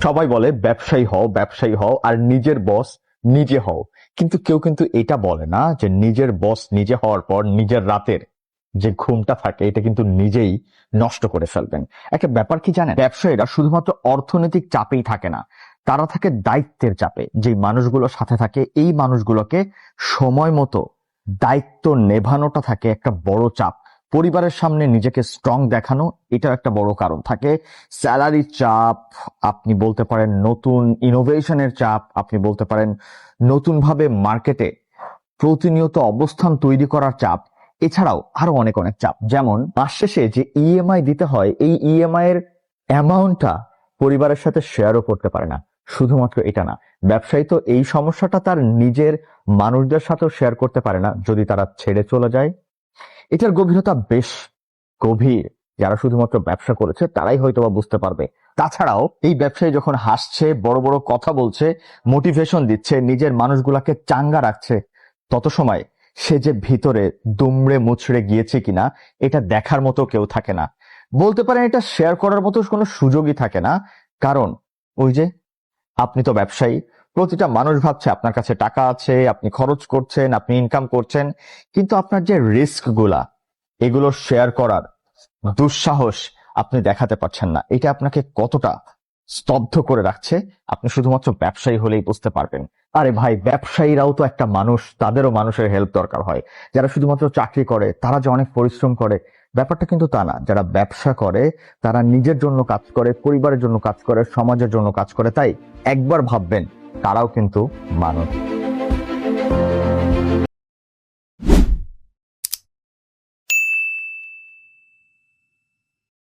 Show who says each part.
Speaker 1: সবাই বলে ব্যবসায়ী হও আর নিজের বস নিজে হও, কিন্তু কেউ কিন্তু এটা বলে না যে নিজের বস নিজে হওয়ার পর নিজের রাতের যে ঘুমটা থাকে এটা কিন্তু নিজেই নষ্ট করে ফেলবেন। একটা ব্যাপার কি জানেন, ব্যবসায়ীরা শুধুমাত্র অর্থনৈতিক চাপেই থাকে না, তারা থাকে দায়িত্বের চাপে। যে মানুষগুলোর সাথে থাকে এই মানুষগুলোকে সময় মতো দায়িত্ব নেভানোটা থাকে একটা বড় চাপ। পরিবারের সামনে নিজেকে স্ট্রং দেখানো, এটা একটা বড় কারণ থাকে। স্যালারির চাপ, আপনি বলতে পারেন নতুন ইনোভেশনের চাপ, আপনি বলতে পারেন নতুন ভাবে মার্কেটে প্রতিনিয়ত অবস্থান তৈরি করার চাপ, এছাড়াও আরো অনেক অনেক চাপ। যেমন মাস শেষে যে ইএমআই দিতে হয়, এই ইএমআই এর অ্যামাউন্টটা পরিবারের সাথে শেয়ারও করতে পারে না। শুধুমাত্র এটা না, ব্যবসায়ী তো এই সমস্যাটা তার নিজের মানুষদের সাথেও শেয়ার করতে পারে না যদি তারা ছেড়ে চলে যায়। এটার গভীরতা বেশ গভীর। যারা শুধুমাত্র ব্যবসা করেছে তারাই হয়তোবা বুঝতে পারবে। তাছাড়াও এই ব্যবসায়ী যখন হাসছে, বড় বড় কথা বলছে, মোটিভেশন দিচ্ছে, নিজের মানুষগুলাকে চাঙ্গা রাখছে, তত সময় সে যে ভিতরে দুমড়ে মুচড়ে গিয়েছে কিনা এটা দেখার মতো কেউ থাকে না। বলতে পারেন এটা শেয়ার করার মতো কোনো সুযোগই থাকে না। কারণ ওই যে আপনি তো ব্যবসায়ী, প্রতিটা মানুষ ভাবছে আপনার কাছে টাকা আছে, আপনি খরচ করছেন, আপনি ইনকাম করছেন, কিন্তু আপনার যে রিস্ক গুলা এগুলো শেয়ার করার দুঃসাহস আপনি দেখাতে পারছেন না। এটা আপনাকে কতটা স্তব্ধ করে রাখছে আপনি শুধুমাত্র ব্যবসায়ী হলেই বুঝতে পারবেন। আরে ভাই, ব্যবসায়ীরাও তো একটা মানুষ, তাদেরও মানুষের হেল্প দরকার হয়। যারা শুধুমাত্র চাকরি করে তারা যে অনেক পরিশ্রম করে, ব্যাপারটা কিন্তু তা না। যারা ব্যবসা করে তারা নিজের জন্য কাজ করে, পরিবারের জন্য কাজ করে, সমাজের জন্য কাজ করে। তাই একবার ভাববেন তারাও কিন্তু মানুষ।